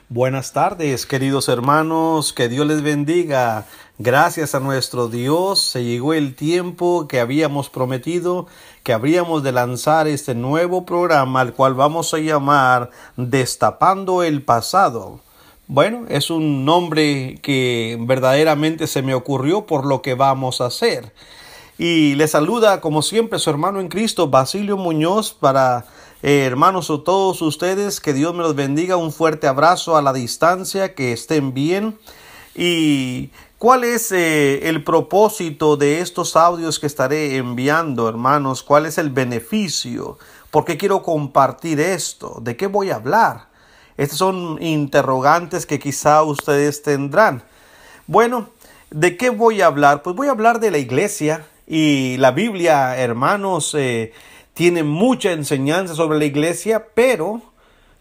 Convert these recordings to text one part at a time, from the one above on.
Buenas tardes, queridos hermanos, que Dios les bendiga. Gracias a nuestro Dios se llegó el tiempo que habíamos prometido, que habríamos de lanzar este nuevo programa, al cual vamos a llamar Destapando el Pasado. Bueno, es un nombre que verdaderamente se me ocurrió por lo que vamos a hacer. Y le saluda, como siempre, su hermano en Cristo, Basilio Muñoz, para hermanos o todos ustedes, que Dios me los bendiga. Un fuerte abrazo a la distancia, que estén bien. ¿Y cuál es el propósito de estos audios que estaré enviando, hermanos? ¿Cuál es el beneficio? ¿Por qué quiero compartir esto? ¿De qué voy a hablar? Estas son interrogantes que quizá ustedes tendrán. Bueno, ¿de qué voy a hablar? Pues voy a hablar de la iglesia. Y la Biblia, hermanos, tiene mucha enseñanza sobre la iglesia, pero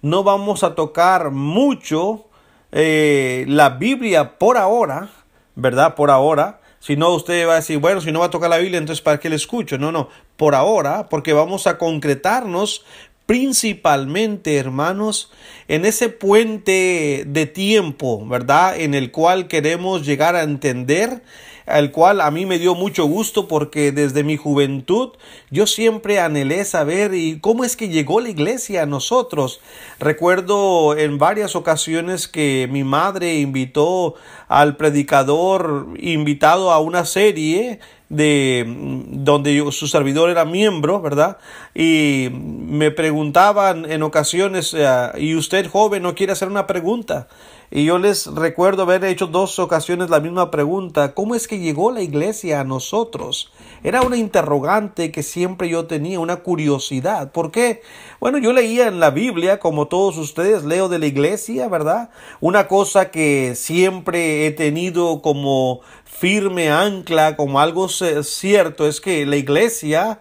no vamos a tocar mucho la Biblia por ahora, ¿verdad? Por ahora. Si no, usted va a decir, bueno, si no va a tocar la Biblia, entonces ¿para qué le escucho? No, por ahora, porque vamos a concretarnos principalmente, hermanos, en ese puente de tiempo, ¿verdad? En el cual queremos llegar a entender, al cual a mí me dio mucho gusto porque desde mi juventud yo siempre anhelé saber y cómo es que llegó la iglesia a nosotros. Recuerdo en varias ocasiones que mi madre invitó al predicador invitado a una serie donde su servidor era miembro, ¿verdad? Y me preguntaban en ocasiones, ¿y usted, joven, no quiere hacer una pregunta? Y yo les recuerdo haber hecho 2 ocasiones la misma pregunta: ¿cómo es que llegó la iglesia a nosotros? Era una interrogante que siempre yo tenía, una curiosidad. ¿Por qué? Bueno, yo leía en la Biblia, como todos ustedes, leo de la iglesia, ¿verdad? Una cosa que siempre he tenido como firme ancla, como algo cierto, es que la iglesia,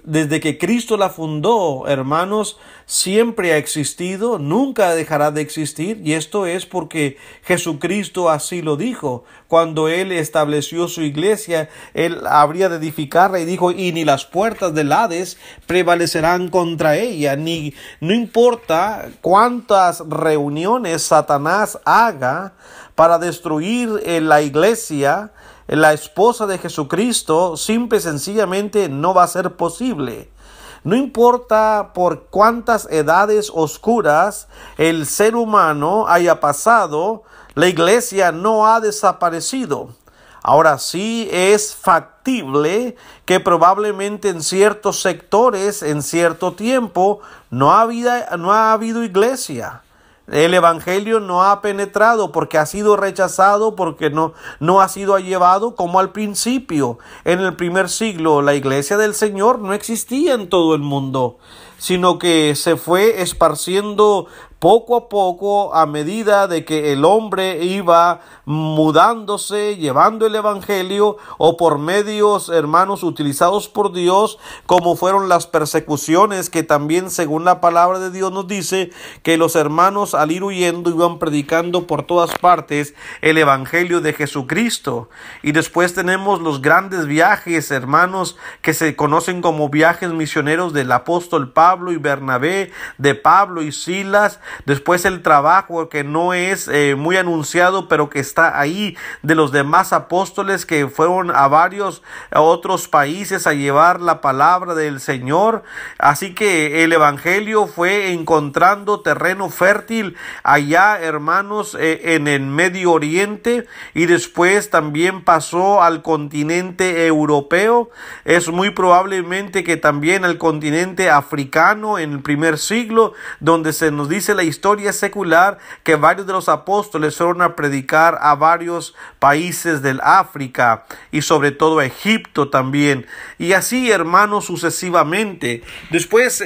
desde que Cristo la fundó, hermanos, siempre ha existido, nunca dejará de existir, y esto es porque Jesucristo así lo dijo. Cuando Él estableció su iglesia, Él habría de edificarla, y dijo, y ni las puertas del Hades prevalecerán contra ella, no importa cuántas reuniones Satanás haga para destruir la iglesia, la esposa de Jesucristo, simple y sencillamente no va a ser posible. No importa por cuántas edades oscuras el ser humano haya pasado, la iglesia no ha desaparecido. Ahora sí es factible que probablemente en ciertos sectores, en cierto tiempo, no ha habido iglesia. El evangelio no ha penetrado porque ha sido rechazado, porque no ha sido llevado como al principio. En el primer siglo la iglesia del Señor no existía en todo el mundo, sino que se fue esparciendo poco a poco a medida de que el hombre iba mudándose, llevando el evangelio, o por medios, hermanos, utilizados por Dios, como fueron las persecuciones, que también, según la palabra de Dios, nos dice que los hermanos, al ir huyendo, iban predicando por todas partes el evangelio de Jesucristo. Y después tenemos los grandes viajes, hermanos, que se conocen como viajes misioneros del apóstol Pablo y Bernabé, de Pablo y Silas. Después el trabajo que no es muy anunciado, pero que está ahí, de los demás apóstoles que fueron a varios otros países a llevar la palabra del Señor. Así que el evangelio fue encontrando terreno fértil allá, hermanos, en el Medio Oriente, y después también pasó al continente europeo. Es muy probablemente que también al continente africano en el primer siglo, donde se nos dice la historia secular que varios de los apóstoles fueron a predicar a varios países del África y sobre todo a Egipto también, y así, hermanos, sucesivamente. Después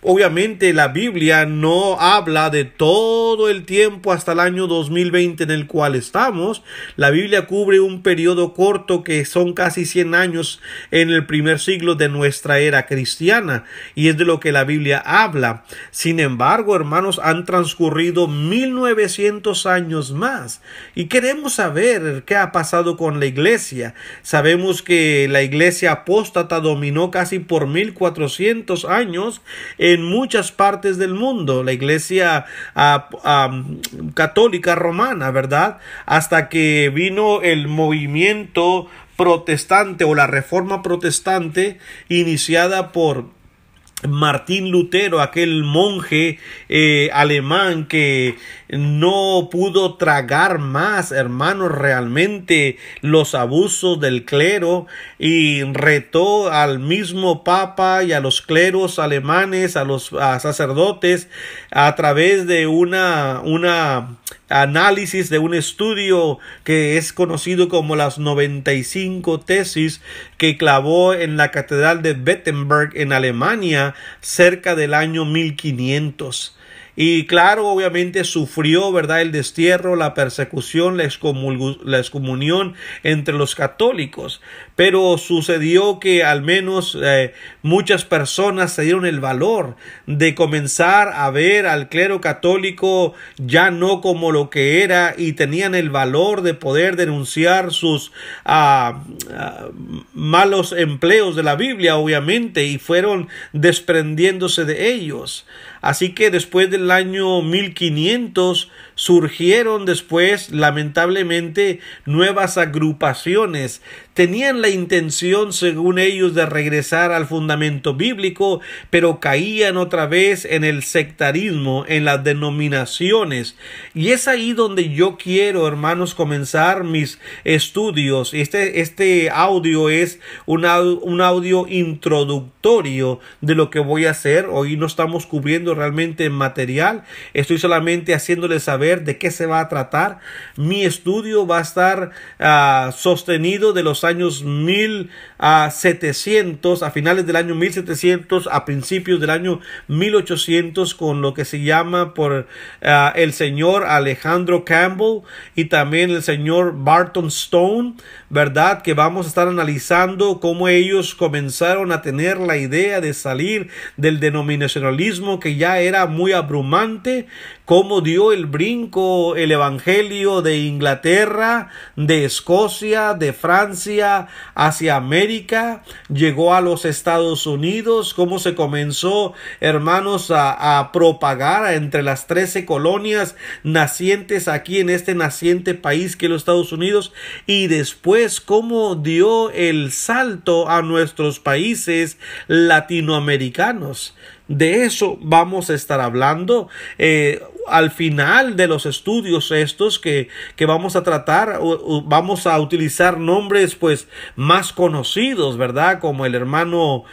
obviamente la Biblia no habla de todo el tiempo hasta el año 2020 en el cual estamos. La Biblia cubre un periodo corto que son casi 100 años en el primer siglo de nuestra era cristiana, y es de lo que la Biblia habla. Sin embargo, hermanos, han transcurrido 1900 años más y queremos saber qué ha pasado con la iglesia. Sabemos que la iglesia apóstata dominó casi por 1400 años en muchas partes del mundo, la iglesia católica romana, ¿verdad? Hasta que vino el movimiento protestante o la reforma protestante iniciada por Martín Lutero, aquel monje alemán que no pudo tragar más, hermanos, realmente los abusos del clero, y retó al mismo papa y a los cleros alemanes, a los sacerdotes, a través de una análisis, de un estudio que es conocido como las 95 tesis que clavó en la catedral de Wittenberg en Alemania cerca del año 1500. Y claro, obviamente sufrió, ¿verdad?, el destierro, la persecución, la excomunión entre los católicos. Pero sucedió que al menos muchas personas se dieron el valor de comenzar a ver al clero católico ya no como lo que era, y tenían el valor de poder denunciar sus malos empleos de la Biblia, obviamente, y fueron desprendiéndose de ellos. Así que después del año 1500 surgieron después, lamentablemente, nuevas agrupaciones. Tenían la intención, según ellos, de regresar al fundamento bíblico, pero caían otra vez en el sectarismo, en las denominaciones. Y es ahí donde yo quiero, hermanos, comenzar mis estudios. Este audio es un audio introductorio de lo que voy a hacer. Hoy no estamos cubriendo realmente material. Estoy solamente haciéndoles saber de qué se va a tratar. Mi estudio va a estar sostenido de los años 1700, a finales del año 1700, a principios del año 1800, con lo que se llama por el señor Alejandro Campbell y también el señor Barton Stone, ¿verdad? Que vamos a estar analizando cómo ellos comenzaron a tener la idea de salir del denominacionalismo, que ya era muy abrumante, cómo dio el brinco el evangelio de Inglaterra, de Escocia, de Francia hacia América, llegó a los Estados Unidos, cómo se comenzó, hermanos, a propagar entre las 13 colonias nacientes aquí en este naciente país que es los Estados Unidos, y después cómo dio el salto a nuestros países latinoamericanos. De eso vamos a estar hablando al final de los estudios estos que vamos a tratar. Vamos a utilizar nombres pues más conocidos, ¿verdad? Como el hermano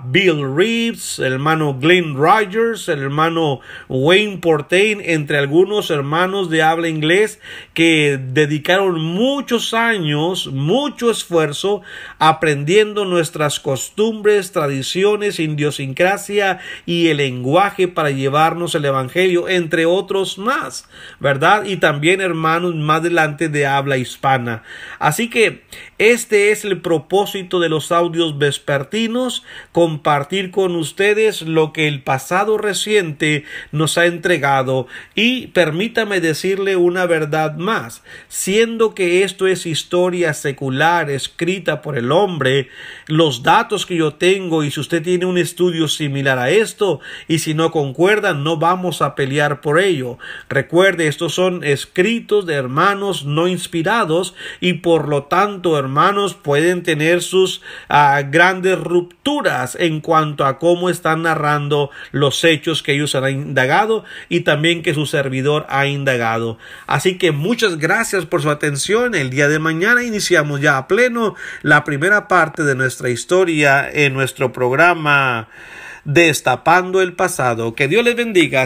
Bill Reeves, el hermano Glenn Rogers, el hermano Wayne Portain, entre algunos hermanos de habla inglés que dedicaron muchos años, mucho esfuerzo aprendiendo nuestras costumbres, tradiciones, idiosincrasia y el lenguaje para llevarnos el evangelio, entre otros más, ¿verdad? Y también hermanos más adelante de habla hispana. Así que este es el propósito de los audios vespertinos: compartir con ustedes lo que el pasado reciente nos ha entregado. Y permítame decirle una verdad más: siendo que esto es historia secular escrita por el hombre, los datos que yo tengo, y si usted tiene un estudio similar a esto, y si no concuerdan, no vamos a pelear por ello. Recuerde, estos son escritos de hermanos no inspirados, y por lo tanto, hermanos, pueden tener sus grandes rupturas en cuanto a cómo están narrando los hechos que ellos han indagado y también que su servidor ha indagado. Así que muchas gracias por su atención. El día de mañana iniciamos ya a pleno la primera parte de nuestra historia en nuestro programa Destapando el Pasado. Que Dios les bendiga.